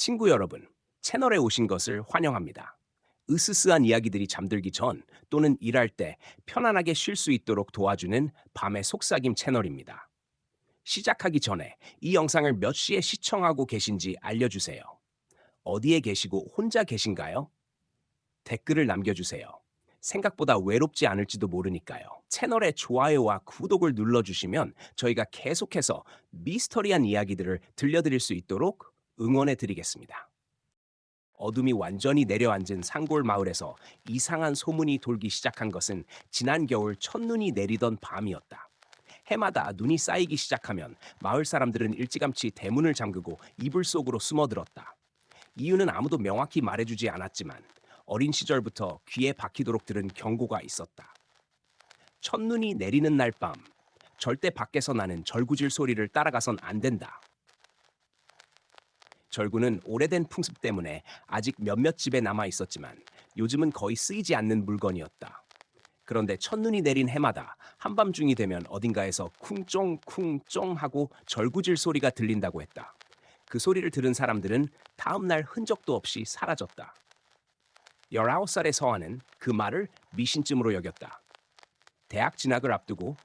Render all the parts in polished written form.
친구 여러분, 채널에 오신 것을 환영합니다. 으스스한 이야기들이 잠들기 전 또는 일할 때 편안하게 쉴 수 있도록 도와주는 밤의 속삭임 채널입니다. 시작하기 전에 이 영상을 몇 시에 시청하고 계신지 알려주세요. 어디에 계시고 혼자 계신가요? 댓글을 남겨주세요. 생각보다 외롭지 않을지도 모르니까요. 채널에 좋아요와 구독을 눌러주시면 저희가 계속해서 미스터리한 이야기들을 들려드릴 수 있도록 응원해 드리겠습니다. 어둠이 완전히 내려앉은 산골 마을에서 이상한 소문이 돌기 시작한 것은 지난 겨울 첫눈이 내리던 밤이었다. 해마다 눈이 쌓이기 시작하면 마을 사람들은 일찌감치 대문을 잠그고 이불 속으로 숨어들었다. 이유는 아무도 명확히 말해주지 않았지만 어린 시절부터 귀에 박히도록 들은 경고가 있었다. 첫눈이 내리는 날 밤, 절대 밖에서 나는 절구질 소리를 따라가선 안 된다. 절구는 오래된 풍습 때문에 아직 몇몇 집에 남아 있었지만 요즘은 거의 쓰이지 않는 물건이었다. 그런데 첫눈이 내린 해마다 한밤중이 되면 어딘가에서 쿵쫑쿵쫑 하고 절구질 소리가 들린다고 했다. 그 소리를 들은 사람들은 다음날 흔적도 없이 사라졌다. 19살의 서한은 그 말을 미신쯤으로 여겼다. 대학 진학을 앞두고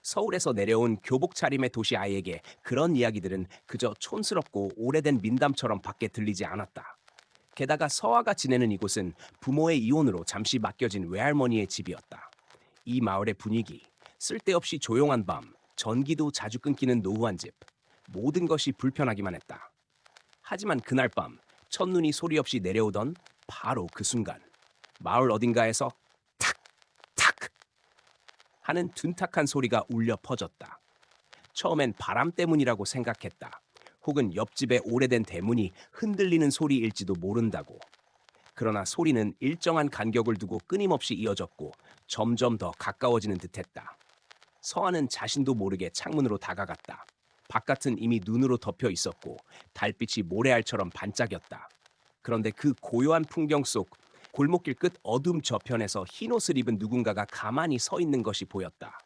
서울에서 내려온 교복 차림의 도시 아이에게 그런 이야기들은 그저 촌스럽고 오래된 민담처럼 밖에 들리지 않았다. 게다가 서아가 지내는 이곳은 부모의 이혼으로 잠시 맡겨진 외할머니의 집이었다. 이 마을의 분위기, 쓸데없이 조용한 밤, 전기도 자주 끊기는 노후한 집, 모든 것이 불편하기만 했다. 하지만 그날 밤 첫눈이 소리 없이 내려오던 바로 그 순간 마을 어딘가에서 탁! 탁! 하는 둔탁한 소리가 울려 퍼졌다. 처음엔 바람 때문이라고 생각했다. 혹은 옆집의 오래된 대문이 흔들리는 소리일지도 모른다고. 그러나 소리는 일정한 간격을 두고 끊임없이 이어졌고 점점 더 가까워지는 듯했다. 서한은 자신도 모르게 창문으로 다가갔다. 바깥은 이미 눈으로 덮여 있었고 달빛이 모래알처럼 반짝였다. 그런데 그 고요한 풍경 속 골목길 끝 어둠 저편에서 흰 옷을 입은 누군가가 가만히 서 있는 것이 보였다.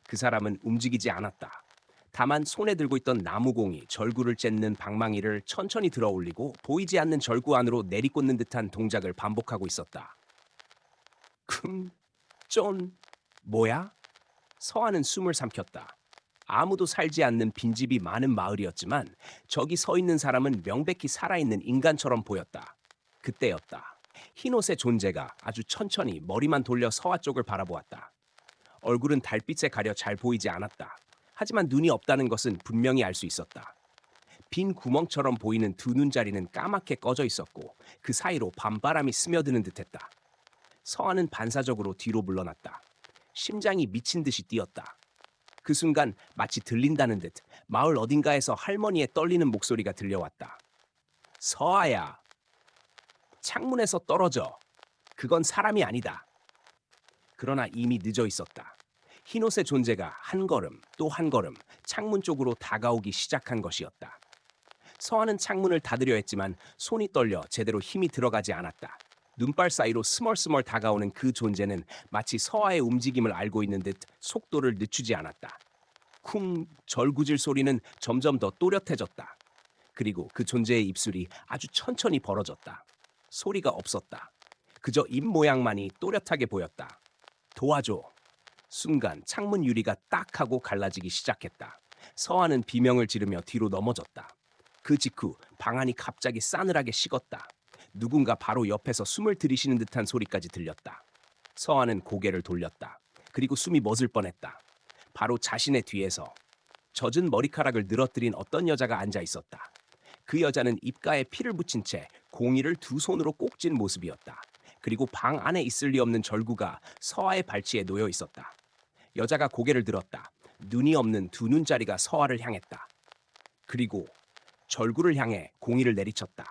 그 사람은 움직이지 않았다. 다만 손에 들고 있던 나무공이 절구를 쬐는 방망이를 천천히 들어 올리고 보이지 않는 절구 안으로 내리꽂는 듯한 동작을 반복하고 있었다. 쿰 뭐야? 서한은 숨을 삼켰다. 아무도 살지 않는 빈집이 많은 마을이었지만 저기 서 있는 사람은 명백히 살아있는 인간처럼 보였다. 그때였다. 흰옷의 존재가 아주 천천히 머리만 돌려 서화 쪽을 바라보았다. 얼굴은 달빛에 가려 잘 보이지 않았다. 하지만 눈이 없다는 것은 분명히 알 수 있었다. 빈 구멍처럼 보이는 두 눈자리는 까맣게 꺼져 있었고 그 사이로 밤바람이 스며드는 듯했다. 서한은 반사적으로 뒤로 물러났다. 심장이 미친 듯이 뛰었다. 그 순간 마치 들린다는 듯 마을 어딘가에서 할머니의 떨리는 목소리가 들려왔다. 서아야, 창문에서 떨어져. 그건 사람이 아니다. 그러나 이미 늦어 있었다. 흰옷의 존재가 한 걸음 또 한 걸음 창문 쪽으로 다가오기 시작한 것이었다. 서한은 창문을 닫으려 했지만 손이 떨려 제대로 힘이 들어가지 않았다. 눈발 사이로 스멀스멀 다가오는 그 존재는 마치 서아의 움직임을 알고 있는 듯 속도를 늦추지 않았다. 쿵 절구질 소리는 점점 더 또렷해졌다. 그리고 그 존재의 입술이 아주 천천히 벌어졌다. 소리가 없었다. 그저 입 모양만이 또렷하게 보였다. 도와줘. 순간 창문 유리가 딱 하고 갈라지기 시작했다. 서한은 비명을 지르며 뒤로 넘어졌다. 그 직후 방 안이 갑자기 싸늘하게 식었다. 누군가 바로 옆에서 숨을 들이쉬는 듯한 소리까지 들렸다. 서한은 고개를 돌렸다. 그리고 숨이 멎을 뻔했다. 바로 자신의 뒤에서 젖은 머리카락을 늘어뜨린 어떤 여자가 앉아 있었다. 그 여자는 입가에 피를 붙인 채 공이를 두 손으로 꼭 쥔 모습이었다. 그리고 방 안에 있을 리 없는 절구가 서아의 발치에 놓여 있었다. 여자가 고개를 들었다. 눈이 없는 두 눈자리가 서아를 향했다. 그리고 절구를 향해 공이를 내리쳤다.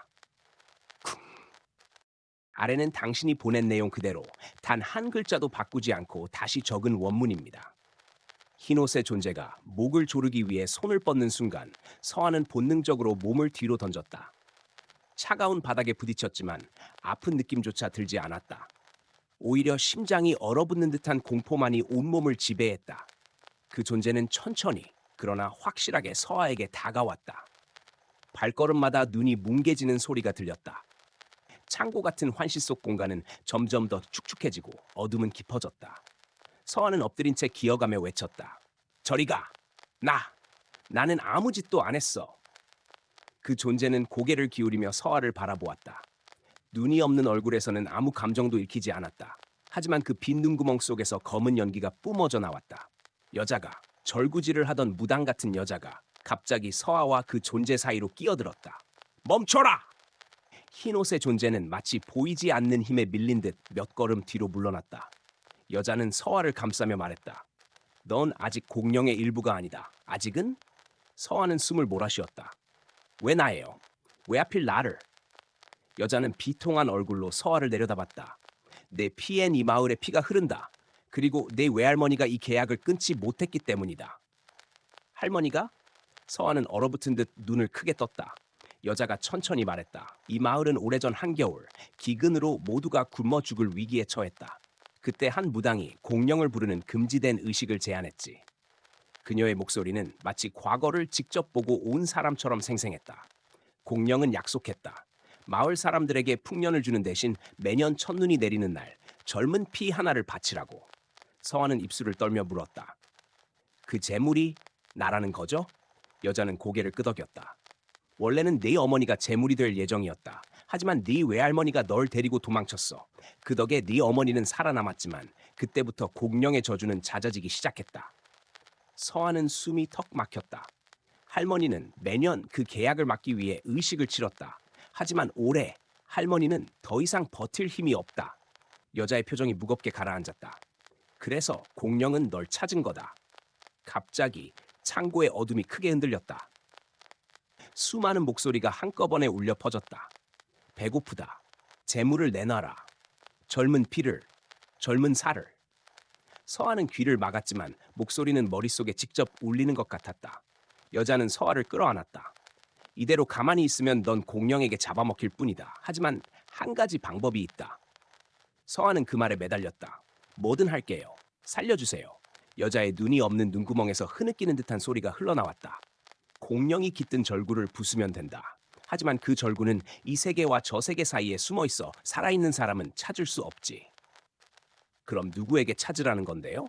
아래는 당신이 보낸 내용 그대로 단 한 글자도 바꾸지 않고 다시 적은 원문입니다. 흰옷의 존재가 목을 조르기 위해 손을 뻗는 순간 서한은 본능적으로 몸을 뒤로 던졌다. 차가운 바닥에 부딪혔지만 아픈 느낌조차 들지 않았다. 오히려 심장이 얼어붙는 듯한 공포만이 온몸을 지배했다. 그 존재는 천천히 그러나 확실하게 서아에게 다가왔다. 발걸음마다 눈이 뭉개지는 소리가 들렸다. 창고 같은 환시 속 공간은 점점 더 축축해지고 어둠은 깊어졌다. 서아는 엎드린 채 기어가며 외쳤다. 저리 가! 나는 아무 짓도 안 했어. 그 존재는 고개를 기울이며 서아를 바라보았다. 눈이 없는 얼굴에서는 아무 감정도 읽히지 않았다. 하지만 그 빈 눈구멍 속에서 검은 연기가 뿜어져 나왔다. 여자가, 절구질을 하던 무당 같은 여자가 갑자기 서아와 그 존재 사이로 끼어들었다. 멈춰라! 흰옷의 존재는 마치 보이지 않는 힘에 밀린 듯 몇 걸음 뒤로 물러났다. 여자는 서아를 감싸며 말했다. 넌 아직 공룡의 일부가 아니다. 아직은? 서아는 숨을 몰아쉬었다. 왜 나예요? 왜 하필 나를? 여자는 비통한 얼굴로 서아를 내려다봤다. 내 피엔 이 마을에 피가 흐른다. 그리고 내 외할머니가 이 계약을 끊지 못했기 때문이다. 할머니가? 서아는 얼어붙은 듯 눈을 크게 떴다. 여자가 천천히 말했다. 이 마을은 오래전 한겨울 기근으로 모두가 굶어 죽을 위기에 처했다. 그때 한 무당이 공룡을 부르는 금지된 의식을 제안했지. 그녀의 목소리는 마치 과거를 직접 보고 온 사람처럼 생생했다. 공룡은 약속했다. 마을 사람들에게 풍년을 주는 대신 매년 첫눈이 내리는 날 젊은 피 하나를 바치라고. 서아는 입술을 떨며 물었다. 그 재물이 나라는 거죠? 여자는 고개를 끄덕였다. 원래는 네 어머니가 재물이 될 예정이었다. 하지만 네 외할머니가 널 데리고 도망쳤어. 그 덕에 네 어머니는 살아남았지만 그때부터 공룡의 저주는 잦아지기 시작했다. 서아는 숨이 턱 막혔다. 할머니는 매년 그 계약을 막기 위해 의식을 치렀다. 하지만 올해 할머니는 더 이상 버틸 힘이 없다. 여자의 표정이 무겁게 가라앉았다. 그래서 공룡은 널 찾은 거다. 갑자기 창고의 어둠이 크게 흔들렸다. 수많은 목소리가 한꺼번에 울려 퍼졌다. 배고프다. 재물을 내놔라. 젊은 피를, 젊은 살을. 서아는 귀를 막았지만 목소리는 머릿속에 직접 울리는 것 같았다. 여자는 서아를 끌어안았다. 이대로 가만히 있으면 넌 공룡에게 잡아먹힐 뿐이다. 하지만 한 가지 방법이 있다. 서아는 그 말에 매달렸다. 뭐든 할게요. 살려주세요. 여자의 눈이 없는 눈구멍에서 흐느끼는 듯한 소리가 흘러나왔다. 공룡이 깃든 절구를 부수면 된다. 하지만 그 절구는 이 세계와 저 세계 사이에 숨어 있어 살아있는 사람은 찾을 수 없지. 그럼 누구에게 찾으라는 건데요?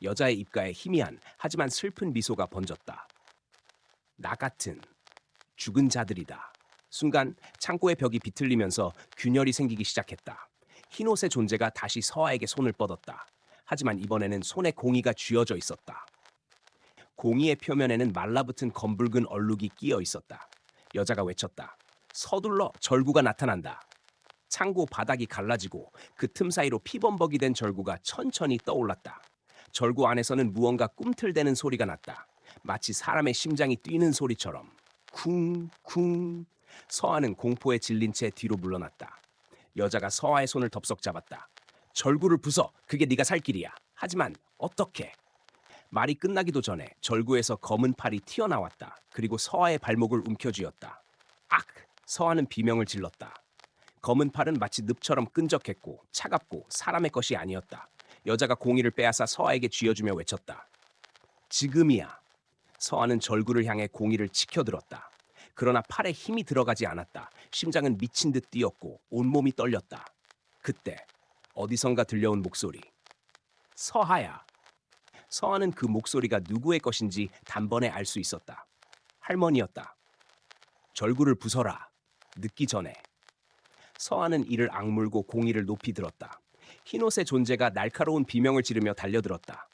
여자의 입가에 희미한 하지만 슬픈 미소가 번졌다. 나 같은 죽은 자들이다. 순간 창고의 벽이 비틀리면서 균열이 생기기 시작했다. 흰옷의 존재가 다시 서아에게 손을 뻗었다. 하지만 이번에는 손에 공이가 쥐어져 있었다. 공이의 표면에는 말라붙은 검붉은 얼룩이 끼어 있었다. 여자가 외쳤다. 서둘러 절구가 나타난다. 창고 바닥이 갈라지고 그 틈 사이로 피범벅이 된 절구가 천천히 떠올랐다. 절구 안에서는 무언가 꿈틀대는 소리가 났다. 마치 사람의 심장이 뛰는 소리처럼. 쿵쿵. 서아는 공포에 질린 채 뒤로 물러났다. 여자가 서아의 손을 덥석 잡았다. 절구를 부숴. 그게 네가 살 길이야. 하지만 어떻게? 말이 끝나기도 전에 절구에서 검은 팔이 튀어나왔다. 그리고 서아의 발목을 움켜쥐었다. 악! 서아는 비명을 질렀다. 검은 팔은 마치 늪처럼 끈적했고 차갑고 사람의 것이 아니었다. 여자가 공이를 빼앗아 서아에게 쥐어주며 외쳤다. 지금이야. 서아는 절구를 향해 공이를 치켜들었다. 그러나 팔에 힘이 들어가지 않았다. 심장은 미친 듯 뛰었고 온몸이 떨렸다. 그때 어디선가 들려온 목소리. 서하야. 서아는 그 목소리가 누구의 것인지 단번에 알 수 있었다. 할머니였다. 절구를 부숴라. 늦기 전에. 서아는 이를 악물고 공이를 높이 들었다. 흰옷의 존재가 날카로운 비명을 지르며 달려들었다.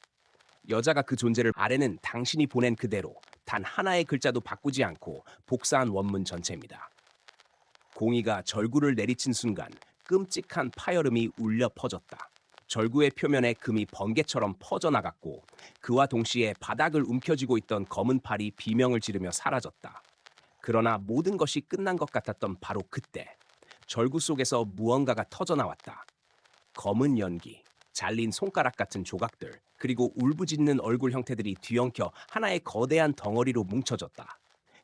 여자가 그 존재를 아래는 당신이 보낸 그대로 단 하나의 글자도 바꾸지 않고 복사한 원문 전체입니다. 공이가 절구를 내리친 순간 끔찍한 파열음이 울려 퍼졌다. 절구의 표면에 금이 번개처럼 퍼져나갔고 그와 동시에 바닥을 움켜쥐고 있던 검은 팔이 비명을 지르며 사라졌다. 그러나 모든 것이 끝난 것 같았던 바로 그때 절구 속에서 무언가가 터져나왔다. 검은 연기, 잘린 손가락 같은 조각들, 그리고 울부짖는 얼굴 형태들이 뒤엉켜 하나의 거대한 덩어리로 뭉쳐졌다.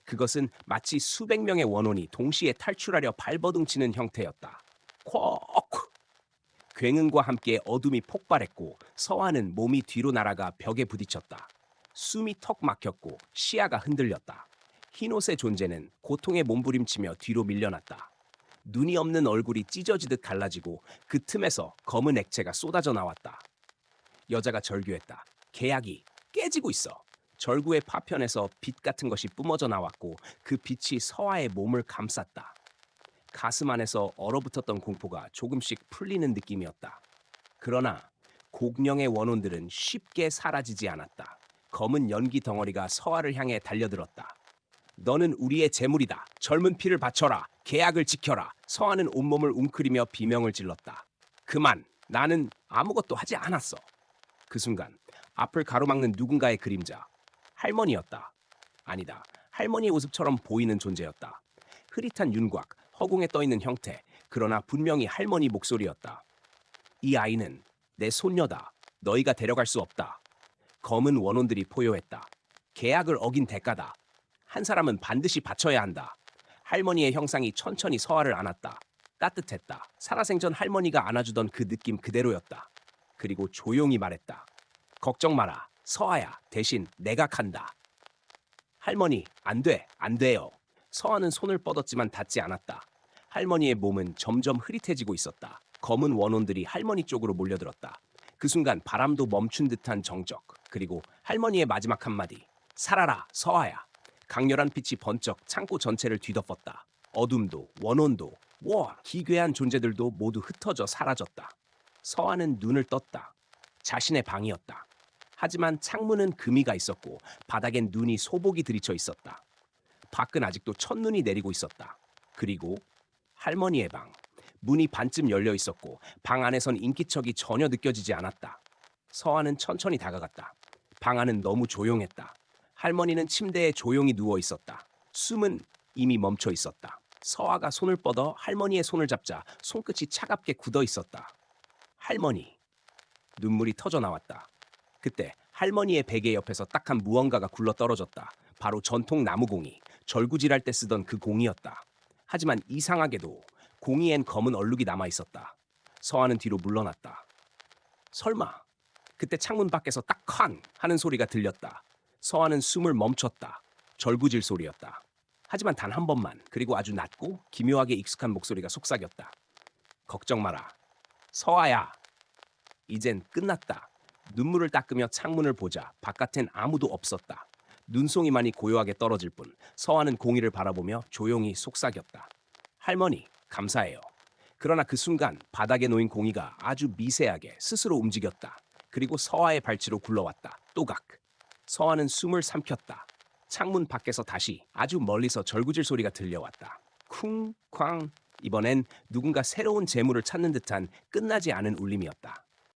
그것은 마치 수백 명의 원혼이 동시에 탈출하려 발버둥치는 형태였다. 콱! 굉음과 함께 어둠이 폭발했고 서아는 몸이 뒤로 날아가 벽에 부딪혔다. 숨이 턱 막혔고 시야가 흔들렸다. 흰옷의 존재는 고통에 몸부림치며 뒤로 밀려났다. 눈이 없는 얼굴이 찢어지듯 갈라지고 그 틈에서 검은 액체가 쏟아져 나왔다. 여자가 절규했다. 계약이 깨지고 있어. 절구의 파편에서 빛 같은 것이 뿜어져 나왔고 그 빛이 서아의 몸을 감쌌다. 가슴 안에서 얼어붙었던 공포가 조금씩 풀리는 느낌이었다. 그러나 공룡의 원혼들은 쉽게 사라지지 않았다. 검은 연기 덩어리가 서아를 향해 달려들었다. 너는 우리의 재물이다. 젊은 피를 바쳐라. 계약을 지켜라. 서아는 온몸을 웅크리며 비명을 질렀다. 그만. 나는 아무것도 하지 않았어. 그 순간 앞을 가로막는 누군가의 그림자. 할머니였다. 아니다. 할머니의 모습처럼 보이는 존재였다. 흐릿한 윤곽, 허공에 떠있는 형태. 그러나 분명히 할머니 목소리였다. 이 아이는 내 손녀다. 너희가 데려갈 수 없다. 검은 원혼들이 포효했다. 계약을 어긴 대가다. 한 사람은 반드시 바쳐야 한다. 할머니의 형상이 천천히 서아를 안았다. 따뜻했다. 살아생전 할머니가 안아주던 그 느낌 그대로였다. 그리고 조용히 말했다. 걱정 마라. 서아야. 대신 내가 간다. 할머니, 안 돼. 안 돼요. 서아는 손을 뻗었지만 닿지 않았다. 할머니의 몸은 점점 흐릿해지고 있었다. 검은 원혼들이 할머니 쪽으로 몰려들었다. 그 순간 바람도 멈춘 듯한 정적. 그리고 할머니의 마지막 한마디. 살아라, 서아야. 강렬한 빛이 번쩍 창고 전체를 뒤덮었다. 어둠도, 원혼도, 기괴한 존재들도 모두 흩어져 사라졌다. 서아는 눈을 떴다. 자신의 방이었다. 하지만 창문은 금이가 있었고 바닥엔 눈이 소복이 들이쳐 있었다. 밖은 아직도 첫눈이 내리고 있었다. 그리고 할머니의 방. 문이 반쯤 열려 있었고 방 안에선 인기척이 전혀 느껴지지 않았다. 서아는 천천히 다가갔다. 방 안은 너무 조용했다. 할머니는 침대에 조용히 누워 있었다. 숨은 이미 멈춰 있었다. 서아가 손을 뻗어 할머니의 손을 잡자 손끝이 차갑게 굳어 있었다. 할머니. 눈물이 터져 나왔다. 그때 할머니의 베개 옆에서 딱한 무언가가 굴러 떨어졌다. 바로 전통 나무공이, 절구질할 때 쓰던 그 공이었다. 하지만 이상하게도 공이엔 검은 얼룩이 남아 있었다. 서아는 뒤로 물러났다. 설마. 그때 창문 밖에서 딱쾅 하는 소리가 들렸다. 서아는 숨을 멈췄다. 절구질 소리였다. 하지만 단 한 번만, 그리고 아주 낮고 기묘하게 익숙한 목소리가 속삭였다. 걱정 마라. 서아야. 이젠 끝났다. 눈물을 닦으며 창문을 보자 바깥엔 아무도 없었다. 눈송이만이 고요하게 떨어질 뿐 서아는 공이를 바라보며 조용히 속삭였다. 할머니, 감사해요. 그러나 그 순간 바닥에 놓인 공이가 아주 미세하게 스스로 움직였다. 그리고 서아의 발치로 굴러왔다. 또각. 서아는 숨을 삼켰다. 창문 밖에서 다시 아주 멀리서 절구질 소리가 들려왔다. 쿵쾅. 이번엔 누군가 새로운 재물을 찾는 듯한 끝나지 않은 울림이었다.